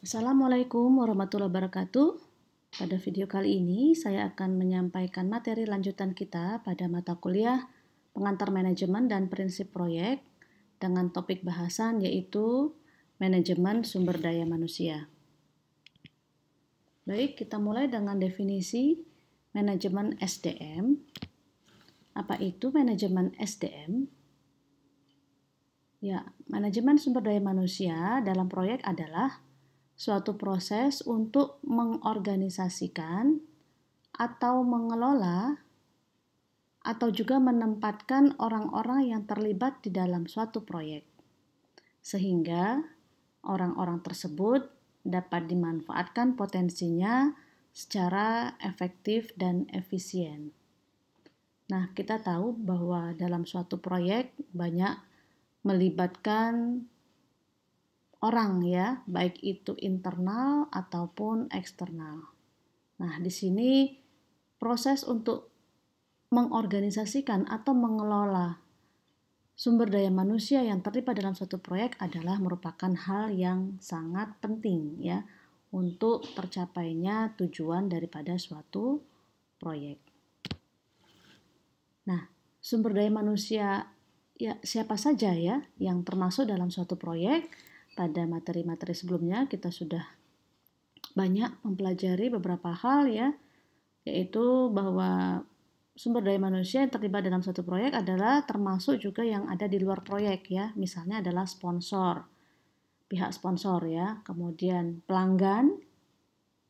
Assalamualaikum warahmatullahi wabarakatuh. Pada video kali ini saya akan menyampaikan materi lanjutan kita pada mata kuliah Pengantar Manajemen dan Prinsip Proyek dengan topik bahasan yaitu Manajemen Sumber Daya Manusia. Baik, kita mulai dengan definisi manajemen SDM. Apa itu manajemen SDM? Ya, manajemen sumber daya manusia dalam proyek adalah suatu proses untuk mengorganisasikan atau mengelola atau juga menempatkan orang-orang yang terlibat di dalam suatu proyek, sehingga orang-orang tersebut dapat dimanfaatkan potensinya secara efektif dan efisien. Nah, kita tahu bahwa dalam suatu proyek banyak melibatkan orang ya, baik itu internal ataupun eksternal. Nah, di sini proses untuk mengorganisasikan atau mengelola sumber daya manusia yang terlibat dalam suatu proyek adalah merupakan hal yang sangat penting ya untuk tercapainya tujuan daripada suatu proyek. Nah, sumber daya manusia ya siapa saja ya yang termasuk dalam suatu proyek? Pada materi-materi sebelumnya kita sudah banyak mempelajari beberapa hal ya, yaitu bahwa sumber daya manusia yang terlibat dalam suatu proyek adalah termasuk juga yang ada di luar proyek ya, misalnya adalah sponsor, pihak sponsor ya, kemudian pelanggan,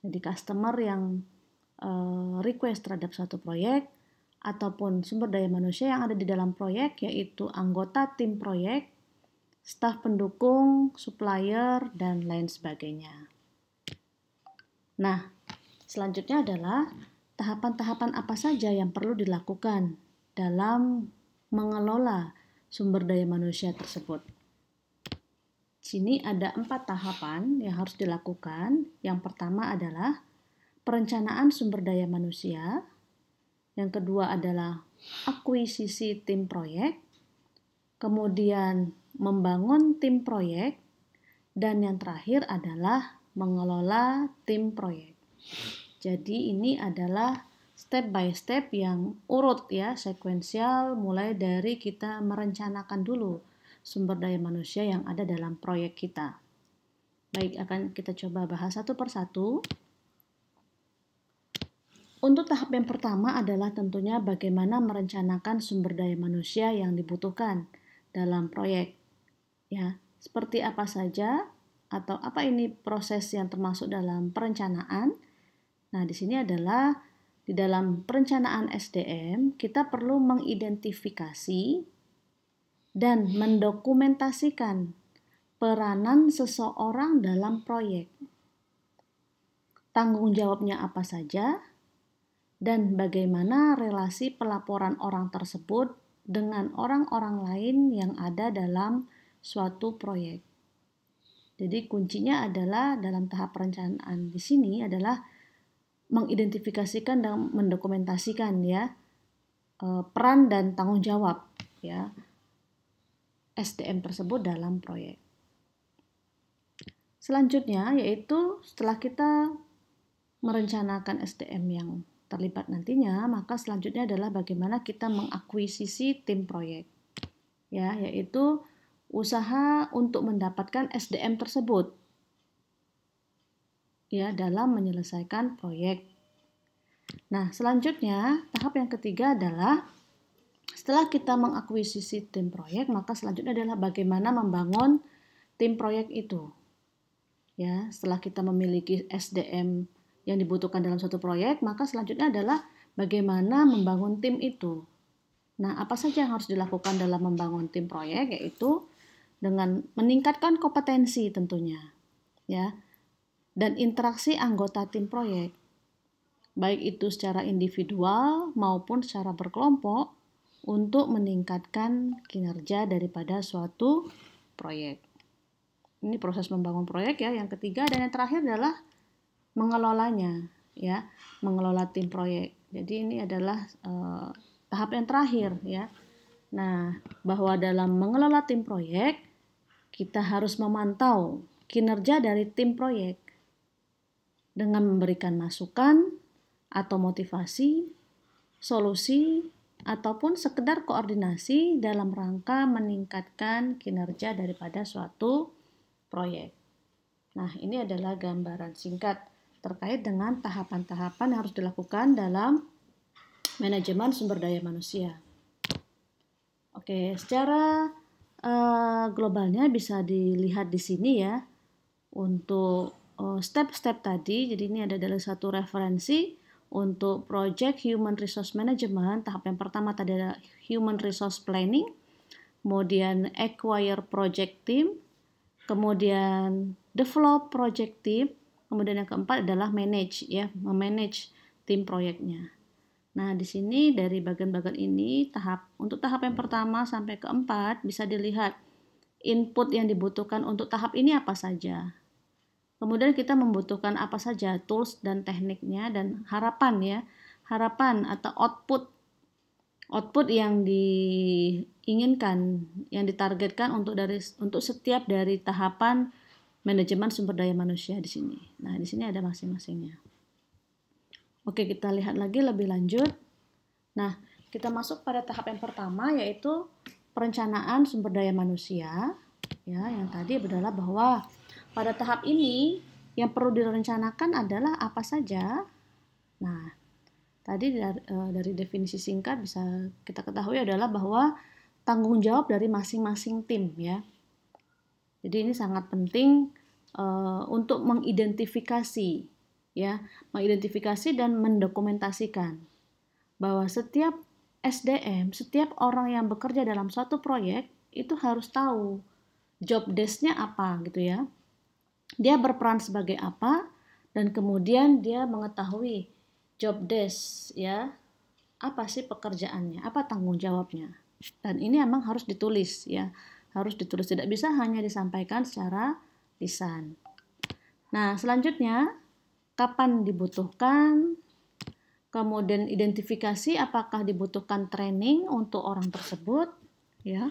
jadi customer yang request terhadap suatu proyek, ataupun sumber daya manusia yang ada di dalam proyek yaitu anggota tim proyek, staf pendukung, supplier, dan lain sebagainya. Nah, selanjutnya adalah tahapan-tahapan apa saja yang perlu dilakukan dalam mengelola sumber daya manusia tersebut. Sini ada 4 tahapan yang harus dilakukan. Yang pertama adalah perencanaan sumber daya manusia. Yang kedua adalah akuisisi tim proyek. Kemudian membangun tim proyek, dan yang terakhir adalah mengelola tim proyek. Jadi ini adalah step by step yang urut ya, sekuensial, mulai dari kita merencanakan dulu sumber daya manusia yang ada dalam proyek kita. Baik, akan kita coba bahas satu persatu. Untuk tahap yang pertama adalah tentunya bagaimana merencanakan sumber daya manusia yang dibutuhkan dalam proyek. Ya, seperti apa saja atau apa ini proses yang termasuk dalam perencanaan? Nah, di sini adalah di dalam perencanaan SDM kita perlu mengidentifikasi dan mendokumentasikan peranan seseorang dalam proyek. Tanggung jawabnya apa saja dan bagaimana relasi pelaporan orang tersebut dengan orang-orang lain yang ada dalam suatu proyek. Jadi kuncinya adalah dalam tahap perencanaan di sini adalah mengidentifikasikan dan mendokumentasikan ya peran dan tanggung jawab ya SDM tersebut dalam proyek. Selanjutnya yaitu setelah kita merencanakan SDM yang terlibat nantinya, maka selanjutnya adalah bagaimana kita mengakuisisi tim proyek ya, yaitu usaha untuk mendapatkan SDM tersebut ya dalam menyelesaikan proyek. Nah, selanjutnya tahap yang ketiga adalah setelah kita mengakuisisi tim proyek, maka selanjutnya adalah bagaimana membangun tim proyek itu. Ya, setelah kita memiliki SDM yang dibutuhkan dalam suatu proyek, maka selanjutnya adalah bagaimana membangun tim itu. Nah, apa saja yang harus dilakukan dalam membangun tim proyek, yaitu dengan meningkatkan kompetensi tentunya, ya, dan interaksi anggota tim proyek, baik itu secara individual maupun secara berkelompok untuk meningkatkan kinerja daripada suatu proyek. Ini proses membangun proyek ya. Yang ketiga dan yang terakhir adalah mengelolanya, ya, mengelola tim proyek. Jadi ini adalah tahap yang terakhir ya. Nah, bahwa dalam mengelola tim proyek kita harus memantau kinerja dari tim proyek dengan memberikan masukan atau motivasi, solusi, ataupun sekedar koordinasi dalam rangka meningkatkan kinerja daripada suatu proyek. Nah, ini adalah gambaran singkat terkait dengan tahapan-tahapan yang harus dilakukan dalam manajemen sumber daya manusia. Oke, secara globalnya bisa dilihat di sini ya untuk step-step tadi. Jadi ini adalah satu referensi untuk Project Human Resource Management. Tahap yang pertama tadi adalah Human Resource Planning, kemudian Acquire Project Team, kemudian Develop Project Team, kemudian yang keempat adalah Manage ya, memanage tim proyeknya. Nah, di sini dari bagian-bagian ini untuk tahap yang pertama sampai keempat bisa dilihat input yang dibutuhkan untuk tahap ini apa saja. Kemudian kita membutuhkan apa saja tools dan tekniknya dan harapan atau output yang diinginkan, yang ditargetkan untuk setiap dari tahapan manajemen sumber daya manusia di sini. Nah, di sini ada masing-masingnya. Oke, kita lihat lagi lebih lanjut. Nah, kita masuk pada tahap yang pertama yaitu perencanaan sumber daya manusia. Ya, yang tadi adalah bahwa pada tahap ini yang perlu direncanakan adalah apa saja. Nah, tadi dari definisi singkat bisa kita ketahui adalah bahwa tanggung jawab dari masing-masing tim ya. Jadi ini sangat penting untuk mengidentifikasi dan mendokumentasikan bahwa setiap SDM, setiap orang yang bekerja dalam suatu proyek itu harus tahu job desk-nya apa gitu ya. Dia berperan sebagai apa dan kemudian dia mengetahui job desk ya. Apa sih pekerjaannya? Apa tanggung jawabnya? Dan ini emang harus ditulis ya. Harus ditulis, tidak bisa hanya disampaikan secara lisan. Nah, selanjutnya kapan dibutuhkan, kemudian identifikasi apakah dibutuhkan training untuk orang tersebut, ya.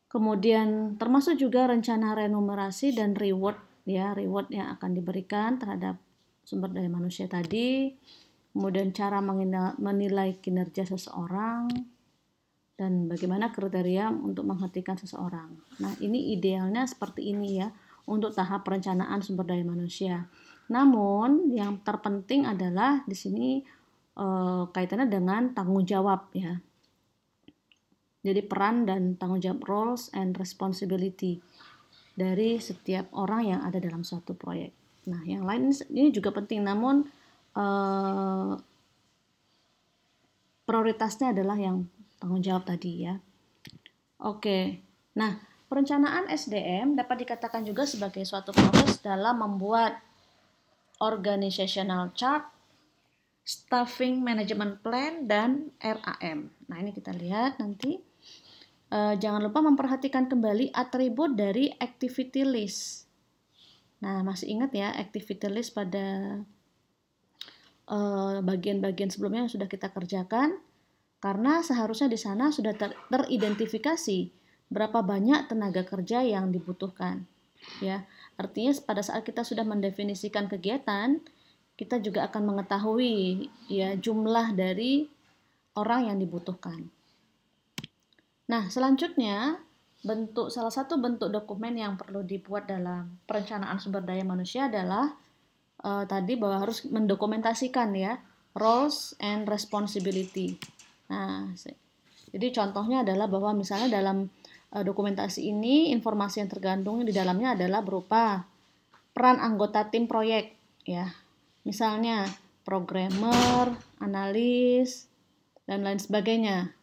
Kemudian termasuk juga rencana remunerasi dan reward yang akan diberikan terhadap sumber daya manusia tadi. Kemudian cara menilai kinerja seseorang dan bagaimana kriteria untuk menghentikan seseorang. Nah, ini idealnya seperti ini ya untuk tahap perencanaan sumber daya manusia. Namun yang terpenting adalah di sini kaitannya dengan tanggung jawab ya. Jadi peran dan tanggung jawab, roles and responsibility dari setiap orang yang ada dalam suatu proyek. Nah, yang lain ini juga penting, namun prioritasnya adalah yang tanggung jawab tadi ya. Oke, nah perencanaan SDM dapat dikatakan juga sebagai suatu proses dalam membuat organizational chart, staffing management plan, dan RAM. Nah, ini kita lihat nanti. Jangan lupa memperhatikan kembali atribut dari activity list. Nah, masih ingat ya activity list pada bagian-bagian sebelumnya yang sudah kita kerjakan? Karena seharusnya di sana sudah teridentifikasi berapa banyak tenaga kerja yang dibutuhkan. Ya, artinya pada saat kita sudah mendefinisikan kegiatan, kita juga akan mengetahui ya jumlah dari orang yang dibutuhkan. Nah, selanjutnya salah satu bentuk dokumen yang perlu dibuat dalam perencanaan sumber daya manusia adalah tadi bahwa harus mendokumentasikan ya roles and responsibility. Nah, jadi contohnya adalah bahwa misalnya dalam dokumentasi ini informasi yang tergandung di dalamnya adalah berupa peran anggota tim proyek ya. Misalnya programmer, analis, dan lain sebagainya.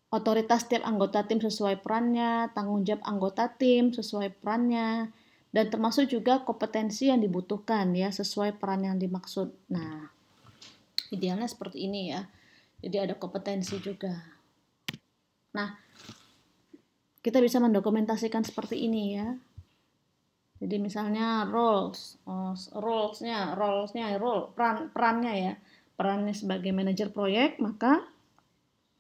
Otoritas setiap anggota tim sesuai perannya, tanggung jawab anggota tim sesuai perannya, dan termasuk juga kompetensi yang dibutuhkan ya sesuai peran yang dimaksud. Nah, idealnya seperti ini ya. Jadi ada kompetensi juga. Nah, kita bisa mendokumentasikan seperti ini ya. Jadi misalnya perannya ya. Perannya sebagai manajer proyek, maka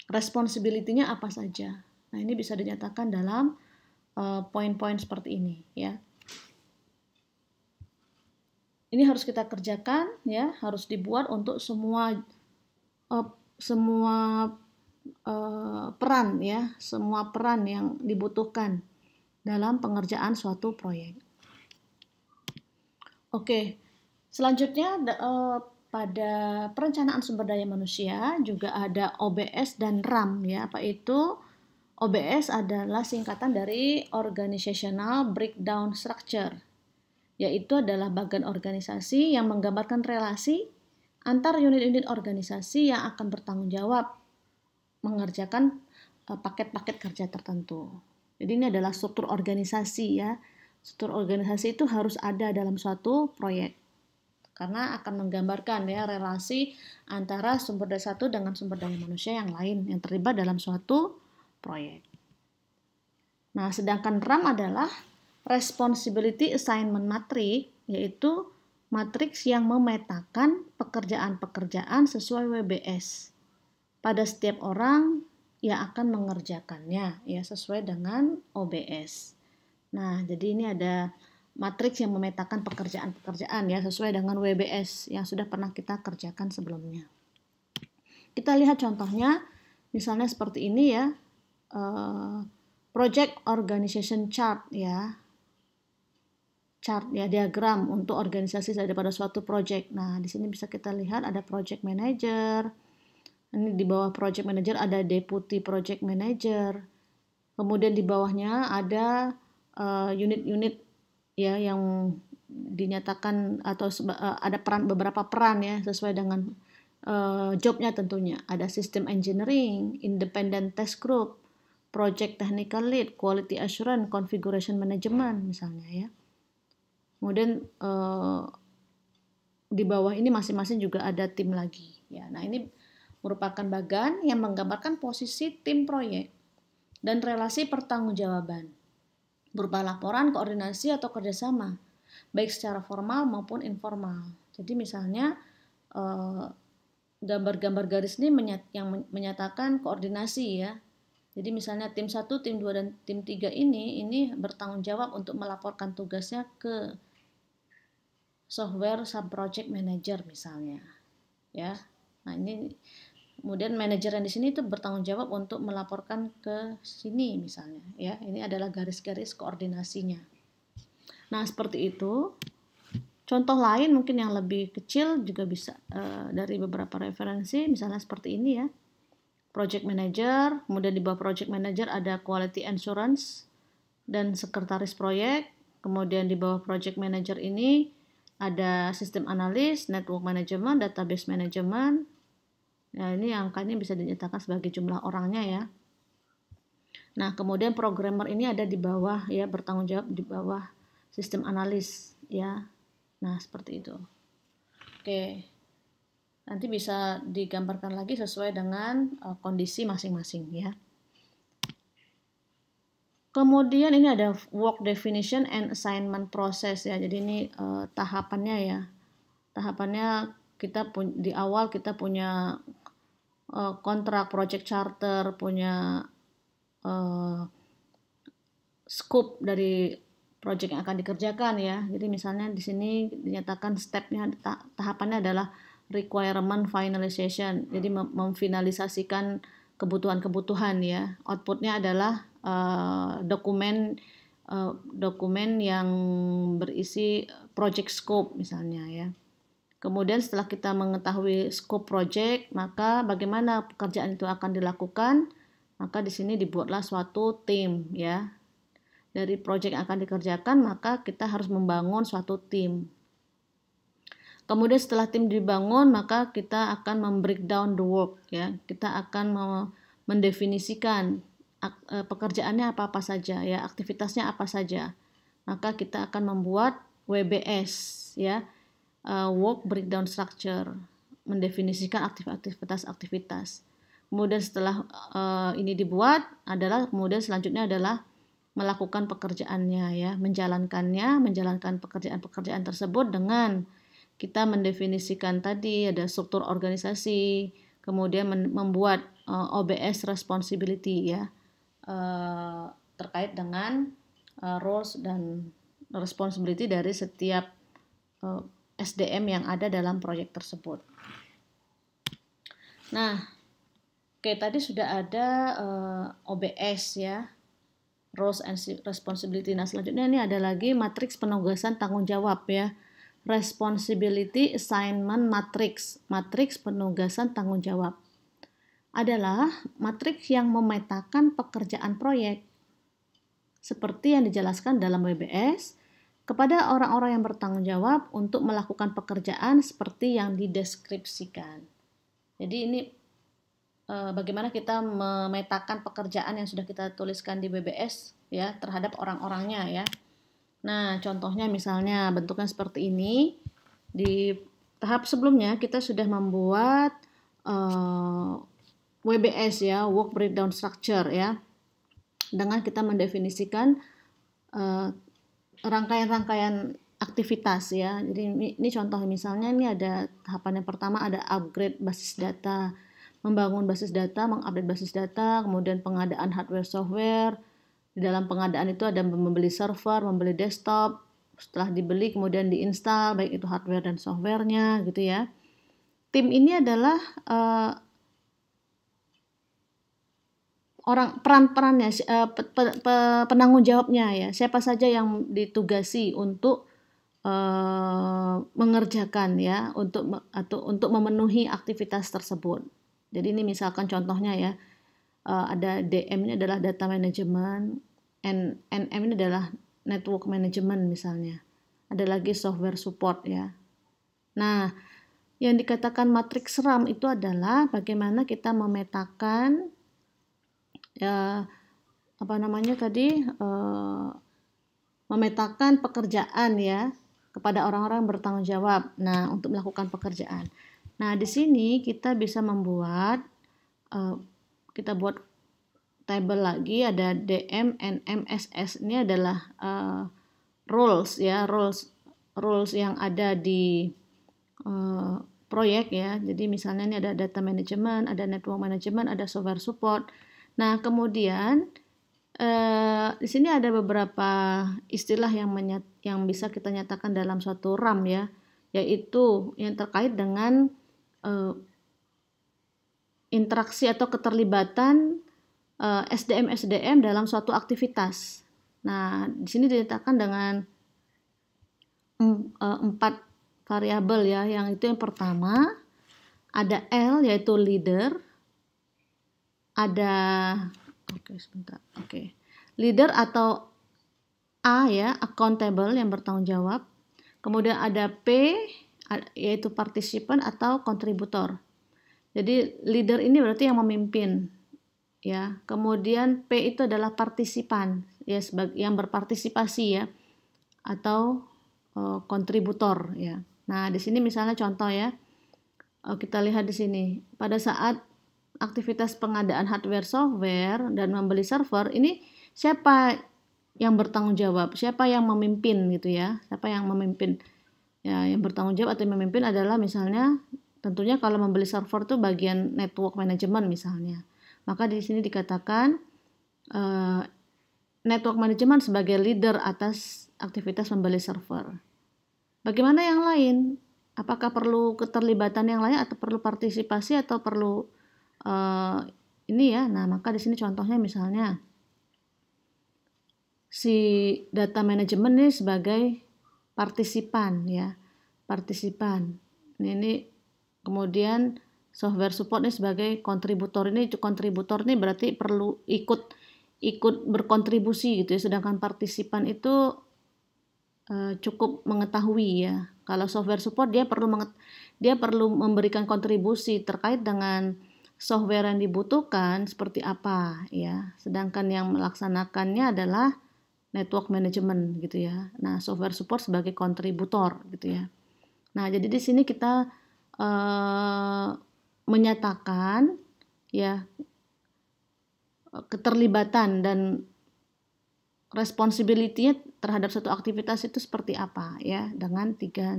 responsibility-nya apa saja. Nah, ini bisa dinyatakan dalam poin-poin seperti ini ya. Ini harus kita kerjakan ya, harus dibuat untuk semua peran ya, semua peran yang dibutuhkan dalam pengerjaan suatu proyek. Oke, selanjutnya pada perencanaan sumber daya manusia juga ada OBS dan RAM ya. Apa itu? OBS adalah singkatan dari Organizational Breakdown Structure, yaitu adalah bagian organisasi yang menggambarkan relasi antar unit-unit organisasi yang akan bertanggung jawab mengerjakan paket-paket kerja tertentu. Jadi ini adalah struktur organisasi ya. Struktur organisasi itu harus ada dalam suatu proyek karena akan menggambarkan ya relasi antara sumber daya satu dengan sumber daya manusia yang lain yang terlibat dalam suatu proyek. Nah, sedangkan RAM adalah Responsibility Assignment Matrix, yaitu matriks yang memetakan pekerjaan-pekerjaan sesuai WBS pada setiap orang yang akan mengerjakannya ya sesuai dengan OBS. Nah, jadi ini ada matriks yang memetakan pekerjaan-pekerjaan ya sesuai dengan WBS yang sudah pernah kita kerjakan sebelumnya. Kita lihat contohnya, misalnya seperti ini ya, Project Organization Chart ya, diagram untuk organisasi daripada suatu project. Nah, di sini bisa kita lihat ada project manager. Ini di bawah project manager ada deputy project manager. Kemudian di bawahnya ada unit-unit ya yang dinyatakan atau ada beberapa peran ya sesuai dengan jobnya tentunya. Ada system engineering, independent test group, project technical lead, quality assurance, configuration management misalnya ya. Kemudian di bawah ini masing-masing juga ada tim lagi ya. Nah, ini merupakan bagan yang menggambarkan posisi tim proyek dan relasi pertanggungjawaban berupa laporan, koordinasi atau kerjasama baik secara formal maupun informal. Jadi misalnya gambar-gambar garis ini yang menyatakan koordinasi ya. Jadi misalnya tim 1, tim 2, dan tim 3 ini bertanggung jawab untuk melaporkan tugasnya ke software sub-project manager misalnya. Ya. Nah, ini kemudian manajer yang di sini itu bertanggung jawab untuk melaporkan ke sini misalnya ya. Ini adalah garis-garis koordinasinya. Nah, seperti itu. Contoh lain mungkin yang lebih kecil juga bisa dari beberapa referensi, misalnya seperti ini ya. Project manager, kemudian di bawah project manager ada quality assurance dan sekretaris proyek. Kemudian di bawah project manager ini ada sistem analis, network management, database management. Nah, ini angkanya bisa dinyatakan sebagai jumlah orangnya ya. Nah, kemudian programmer ini ada di bawah ya, bertanggung jawab di bawah sistem analis ya. Nah, seperti itu. Oke. Nanti bisa digambarkan lagi sesuai dengan kondisi masing-masing ya. Kemudian ini ada work definition and assignment process ya. Jadi ini tahapannya ya. Tahapannya di awal kita punya kontrak project charter, punya scope dari project yang akan dikerjakan ya. Jadi misalnya di sini dinyatakan stepnya tahapannya adalah requirement finalization. Jadi memfinalisasikan kebutuhan-kebutuhan ya. Outputnya adalah dokumen yang berisi project scope misalnya ya. Kemudian setelah kita mengetahui scope project, maka bagaimana pekerjaan itu akan dilakukan? Maka di sini dibuatlah suatu tim ya. Dari project yang akan dikerjakan, maka kita harus membangun suatu tim. Kemudian setelah tim dibangun, maka kita akan membreakdown the work ya. Kita akan mendefinisikan pekerjaannya apa-apa saja ya, aktivitasnya apa saja. Maka kita akan membuat WBS ya. Work breakdown structure, mendefinisikan aktivitas. Kemudian setelah ini dibuat kemudian selanjutnya adalah melakukan pekerjaannya ya, menjalankan pekerjaan-pekerjaan tersebut dengan kita mendefinisikan tadi ada struktur organisasi, kemudian membuat OBS responsibility ya, terkait dengan roles dan responsibility dari setiap SDM yang ada dalam proyek tersebut. Nah, tadi sudah ada OBS ya, Roles and Responsibility. Nah, selanjutnya ini ada lagi matriks penugasan tanggung jawab ya, Responsibility Assignment Matrix, matriks penugasan tanggung jawab. Adalah matriks yang memetakan pekerjaan proyek seperti yang dijelaskan dalam WBS kepada orang-orang yang bertanggung jawab untuk melakukan pekerjaan seperti yang dideskripsikan. Jadi ini bagaimana kita memetakan pekerjaan yang sudah kita tuliskan di WBS ya terhadap orang-orangnya ya. Nah, contohnya misalnya bentuknya seperti ini. Di tahap sebelumnya kita sudah membuat WBS ya, Work Breakdown Structure ya. Dengan kita mendefinisikan rangkaian-rangkaian aktivitas ya. Jadi ini contoh misalnya ini ada tahapan yang pertama ada upgrade basis data, membangun basis data, mengupdate basis data, kemudian pengadaan hardware software. Di dalam pengadaan itu ada membeli server, membeli desktop, setelah dibeli kemudian diinstal baik itu hardware dan softwarenya gitu ya. Tim ini adalah peran-perannya, penanggung jawabnya ya, siapa saja yang ditugasi untuk mengerjakan ya, untuk memenuhi aktivitas tersebut. Jadi ini misalkan contohnya ya, ada DM ini adalah data management, NM ini adalah network management misalnya. Ada lagi software support ya. Nah, yang dikatakan matriks RAM itu adalah bagaimana kita memetakan memetakan pekerjaan ya kepada orang-orang bertanggung jawab. Nah, untuk melakukan pekerjaan. Nah, di sini kita bisa membuat kita buat table lagi, ada DM, NM, SS. Ini adalah roles ya, roles yang ada di proyek ya. Jadi misalnya ini ada data management, ada network management, ada software support. Nah, kemudian di sini ada beberapa istilah yang bisa kita nyatakan dalam suatu RAM ya, yaitu yang terkait dengan interaksi atau keterlibatan SDM dalam suatu aktivitas. Nah, di sini dinyatakan dengan 4 variabel ya, yang itu yang pertama ada L yaitu leader, ada leader atau A ya, accountable yang bertanggung jawab. Kemudian ada P yaitu participant atau kontributor. Jadi leader ini berarti yang memimpin ya. Kemudian P itu adalah partisipan ya, yang berpartisipasi ya, atau kontributor ya. Nah, di sini misalnya contoh ya. Kita lihat di sini. Pada saat aktivitas pengadaan hardware software dan membeli server, ini siapa yang bertanggung jawab, siapa yang memimpin gitu ya, siapa yang memimpin ya, yang bertanggung jawab atau yang memimpin adalah misalnya tentunya kalau membeli server itu bagian network management misalnya, maka di sini dikatakan network management sebagai leader atas aktivitas membeli server. Bagaimana yang lain? Apakah perlu keterlibatan yang lain atau perlu partisipasi atau perlu ini ya? Nah, maka di sini contohnya misalnya si data management ini sebagai partisipan ya, partisipan. Ini kemudian software support ini sebagai kontributor. Ini kontributor ini berarti perlu ikut berkontribusi gitu ya. Sedangkan partisipan itu cukup mengetahui ya. Kalau software support dia perlu memberikan kontribusi terkait dengan software yang dibutuhkan seperti apa ya. Sedangkan yang melaksanakannya adalah network management gitu ya. Nah, software support sebagai kontributor gitu ya. Nah, jadi di sini kita menyatakan ya keterlibatan dan responsibility-nya terhadap suatu aktivitas itu seperti apa ya, dengan 3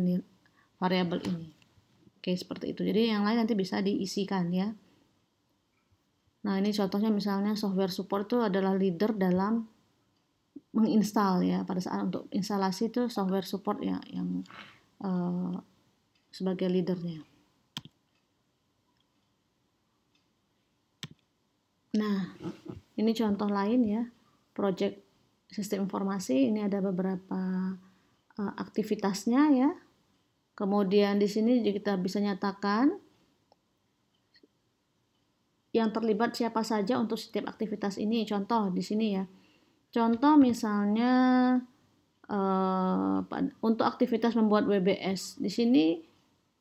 variabel ini. Oke, seperti itu. Jadi yang lain nanti bisa diisikan ya. Nah, ini contohnya misalnya software support itu adalah leader dalam menginstal ya. Pada saat untuk instalasi itu software support ya yang sebagai leadernya. Nah, ini contoh lain ya, project sistem informasi. Ini ada beberapa aktivitasnya ya. Kemudian di sini kita bisa nyatakan yang terlibat siapa saja untuk setiap aktivitas ini. Contoh di sini ya. Contoh misalnya untuk aktivitas membuat WBS. Di sini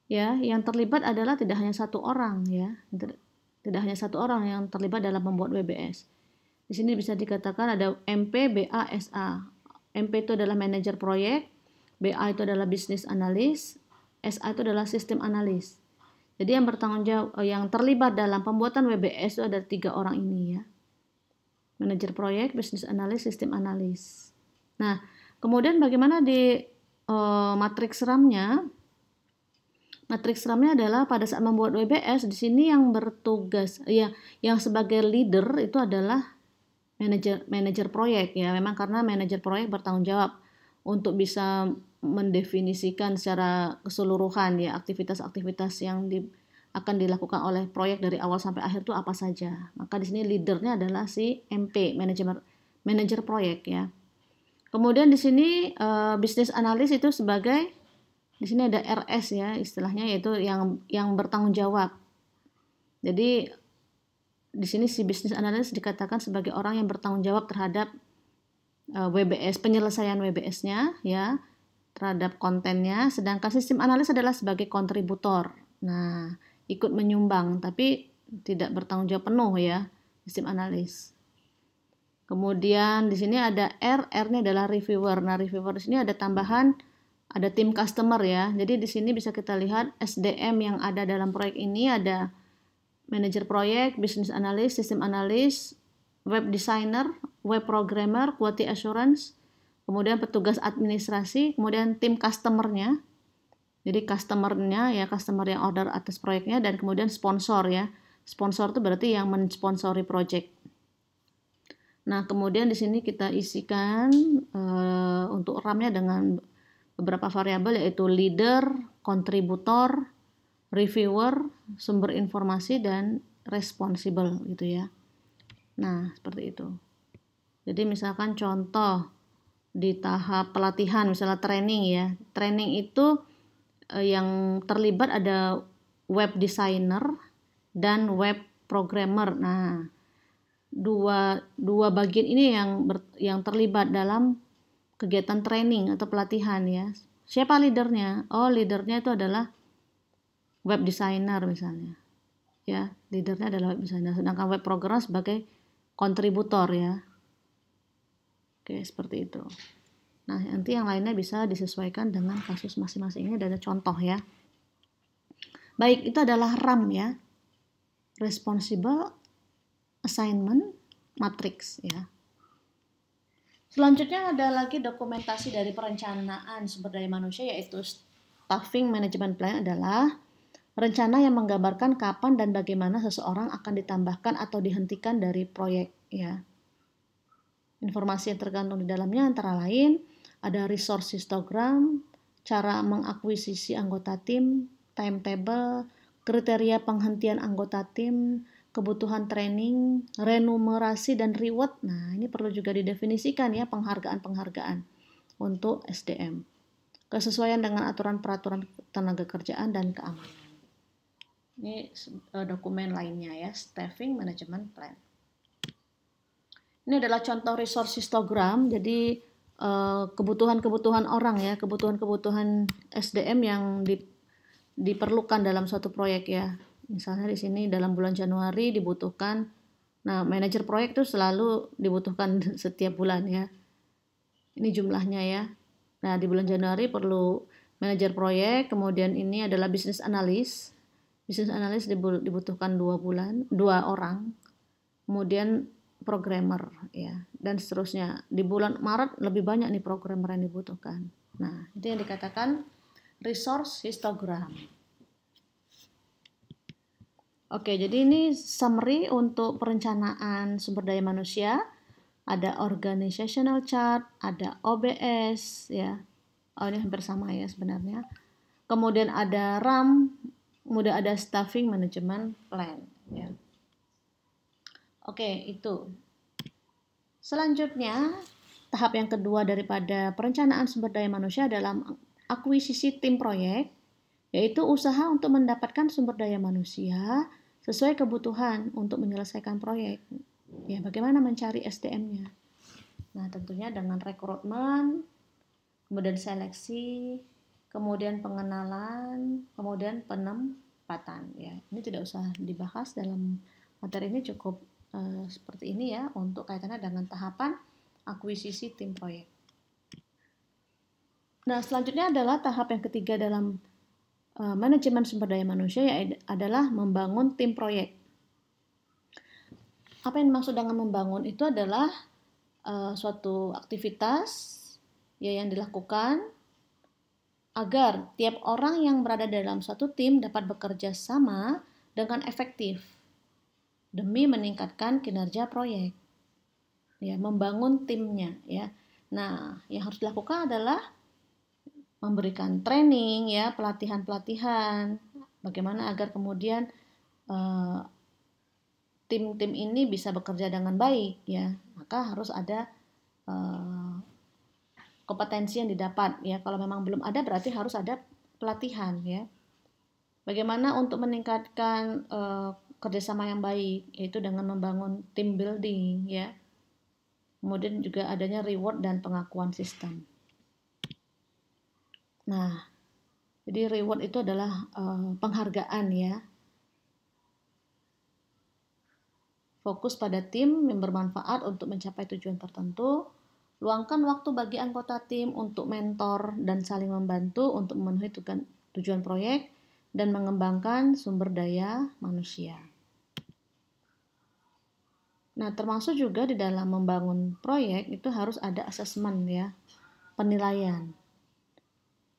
ya, yang terlibat adalah tidak hanya satu orang ya. Tidak hanya satu orang yang terlibat dalam membuat WBS. Di sini bisa dikatakan ada MP, BA, SA. MP itu adalah manajer proyek, BA itu adalah business analyst, SA itu adalah sistem analis. Jadi yang bertanggung jawab, yang terlibat dalam pembuatan WBS itu ada 3 orang ini ya. Manajer proyek, business analyst, sistem analis. Nah, kemudian bagaimana di matriks RAM-nya? Matriks RAM-nya adalah pada saat membuat WBS, di sini yang bertugas, ya, yang sebagai leader itu adalah manajer proyek ya. Memang karena manajer proyek bertanggung jawab untuk bisa mendefinisikan secara keseluruhan ya aktivitas-aktivitas yang akan dilakukan oleh proyek dari awal sampai akhir itu apa saja. Maka di sini leadernya adalah si MP, manajer proyek ya. Kemudian di sini business analyst itu sebagai, di sini ada RS ya istilahnya, yaitu yang bertanggung jawab. Jadi di sini si business analyst dikatakan sebagai orang yang bertanggung jawab terhadap WBS, penyelesaian WBS-nya ya, terhadap kontennya, sedangkan sistem analis adalah sebagai kontributor. Nah, ikut menyumbang tapi tidak bertanggung jawab penuh ya, sistem analis. Kemudian di sini ada R-nya adalah reviewer. Nah, reviewer di sini ada tambahan, ada tim customer ya. Jadi di sini bisa kita lihat SDM yang ada dalam proyek ini ada manajer proyek, business analyst, sistem analis, web designer, web programmer, quality assurance, kemudian petugas administrasi, kemudian tim customer-nya. Jadi customer-nya ya, customer yang order atas proyeknya, dan kemudian sponsor ya. Sponsor itu berarti yang mensponsori proyek. Nah, kemudian di sini kita isikan untuk RAM-nya dengan beberapa variabel, yaitu leader, kontributor, reviewer, sumber informasi, dan responsible gitu ya. Nah, seperti itu. Jadi misalkan contoh di tahap pelatihan, misalnya training ya. Training itu yang terlibat ada web designer dan web programmer. Nah, dua bagian ini yang terlibat dalam kegiatan training atau pelatihan ya. Siapa leadernya? Oh, leadernya itu adalah web designer misalnya. Ya, leadernya adalah web designer. Sedangkan web programmer sebagai kontributor ya. Oke, seperti itu. Nah, nanti yang lainnya bisa disesuaikan dengan kasus masing-masing. Ini ada contoh ya. Baik, itu adalah RAM ya. Responsible Assignment Matrix ya. Selanjutnya ada lagi dokumentasi dari perencanaan sumber daya manusia, yaitu Staffing Management Plan adalah rencana yang menggambarkan kapan dan bagaimana seseorang akan ditambahkan atau dihentikan dari proyek ya. Informasi yang tergantung di dalamnya antara lain ada resource histogram, cara mengakuisisi anggota tim, timetable, kriteria penghentian anggota tim, kebutuhan training, remunerasi dan reward. Nah, ini perlu juga didefinisikan ya, penghargaan-penghargaan untuk SDM. Kesesuaian dengan aturan-peraturan tenaga kerjaan dan keamanan. Ini dokumen lainnya ya, Staffing Management Plan. Ini adalah contoh resource histogram. Jadi kebutuhan-kebutuhan orang ya, kebutuhan-kebutuhan SDM yang diperlukan dalam suatu proyek ya. Misalnya di sini dalam bulan Januari dibutuhkan, nah manajer proyek itu selalu dibutuhkan setiap bulan ya. Ini jumlahnya ya. Nah di bulan Januari perlu manajer proyek, kemudian ini adalah business analyst. Business analyst dibutuhkan 2 orang. Kemudian programmer ya, dan seterusnya. Di bulan Maret lebih banyak nih programmer yang dibutuhkan. Nah, itu yang dikatakan resource histogram. Oke, jadi ini summary untuk perencanaan sumber daya manusia. Ada organizational chart, ada OBS ya. Oh, ini hampir sama ya sebenarnya. kemudian ada RAM, kemudian ada staffing management plan ya. Oke, itu. Selanjutnya, tahap yang kedua daripada perencanaan sumber daya manusia dalam akuisisi tim proyek, yaitu usaha untuk mendapatkan sumber daya manusia sesuai kebutuhan untuk menyelesaikan proyek. Ya, bagaimana mencari SDM-nya? Nah, tentunya dengan rekrutmen, kemudian seleksi, kemudian pengenalan, kemudian penempatan. Ya, ini tidak usah dibahas dalam materi ini, cukup seperti ini ya untuk kaitannya dengan tahapan akuisisi tim proyek. Nah, selanjutnya adalah tahap yang ketiga dalam manajemen sumber daya manusia, yaitu adalah membangun tim proyek. Apa yang dimaksud dengan membangun itu adalah suatu aktivitas ya yang dilakukan agar tiap orang yang berada dalam suatu tim dapat bekerja sama dengan efektif demi meningkatkan kinerja proyek. Ya, membangun timnya ya. Nah, yang harus dilakukan adalah memberikan training ya, pelatihan-pelatihan bagaimana agar kemudian tim-tim ini bisa bekerja dengan baik ya. Maka harus ada kompetensi yang didapat ya. Kalau memang belum ada berarti harus ada pelatihan ya. Bagaimana untuk meningkatkan kerjasama yang baik, yaitu dengan membangun team building ya. Kemudian juga adanya reward dan pengakuan sistem. Nah, jadi reward itu adalah penghargaan ya. Fokus pada tim yang bermanfaat untuk mencapai tujuan tertentu. Luangkan waktu bagi anggota tim untuk mentor dan saling membantu untuk memenuhi tujuan proyek dan mengembangkan sumber daya manusia. Nah, termasuk juga di dalam membangun proyek itu harus ada asesmen ya, penilaian.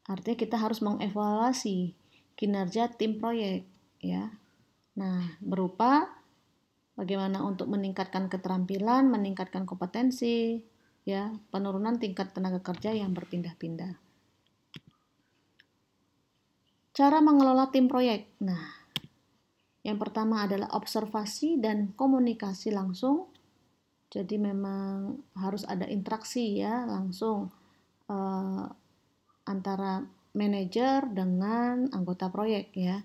Artinya kita harus mengevaluasi kinerja tim proyek ya. Nah, berupa bagaimana untuk meningkatkan keterampilan, meningkatkan kompetensi ya, penurunan tingkat tenaga kerja yang berpindah-pindah. Cara mengelola tim proyek. Nah, yang pertama adalah observasi dan komunikasi langsung. Jadi memang harus ada interaksi ya langsung antara manajer dengan anggota proyek ya.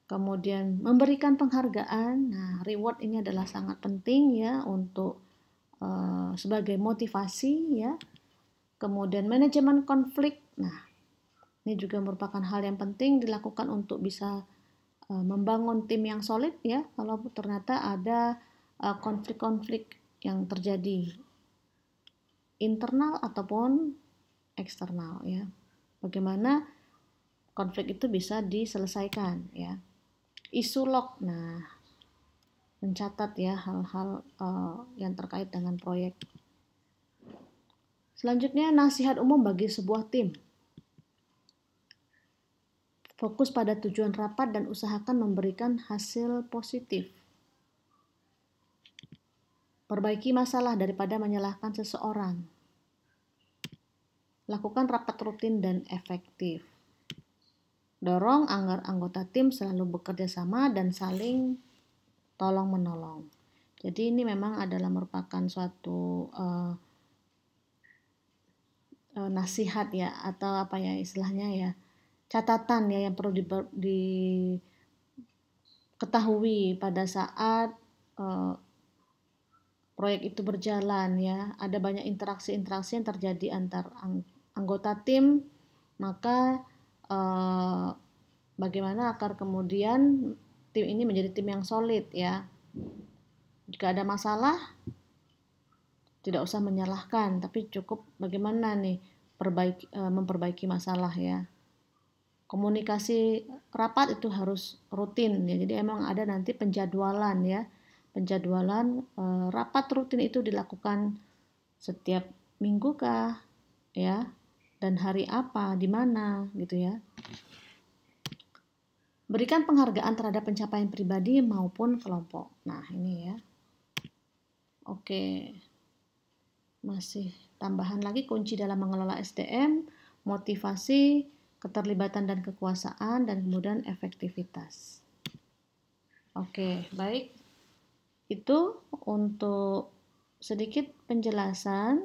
Kemudian memberikan penghargaan. Nah, reward ini adalah sangat penting ya untuk sebagai motivasi ya. Kemudian manajemen konflik. Nah, ini juga merupakan hal yang penting dilakukan untuk bisa membangun tim yang solid ya, kalau ternyata ada konflik-konflik yang terjadi internal ataupun eksternal ya. Bagaimana konflik itu bisa diselesaikan ya. Isu log, nah mencatat ya hal-hal yang terkait dengan proyek. Selanjutnya nasihat umum bagi sebuah tim. Fokus pada tujuan rapat dan usahakan memberikan hasil positif. Perbaiki masalah daripada menyalahkan seseorang. Lakukan rapat rutin dan efektif. Dorong agar anggota tim selalu bekerja sama dan saling tolong-menolong. Jadi ini memang adalah merupakan suatu nasihat ya, atau apa ya istilahnya ya, catatan ya yang perlu diketahui pada saat proyek itu berjalan ya. Ada banyak interaksi-interaksi yang terjadi antar anggota tim, maka bagaimana agar kemudian tim ini menjadi tim yang solid ya. Jika ada masalah tidak usah menyalahkan, tapi cukup bagaimana nih memperbaiki masalah ya. Komunikasi rapat itu harus rutin ya. Jadi emang ada nanti penjadwalan ya. Penjadwalan rapat rutin itu dilakukan setiap minggu kah ya, dan hari apa, di mana gitu ya. Berikan penghargaan terhadap pencapaian pribadi maupun kelompok. Nah, ini ya. Oke. Masih tambahan lagi kunci dalam mengelola SDM, motivasi, keterlibatan dan kekuasaan, dan kemudian efektivitas. Oke, baik. Itu untuk sedikit penjelasan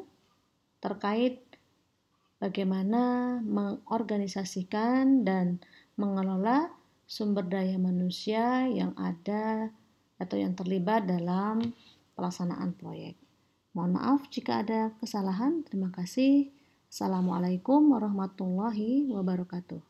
terkait bagaimana mengorganisasikan dan mengelola sumber daya manusia yang ada atau yang terlibat dalam pelaksanaan proyek. Mohon maaf jika ada kesalahan. Terima kasih. Assalamualaikum warahmatullahi wabarakatuh.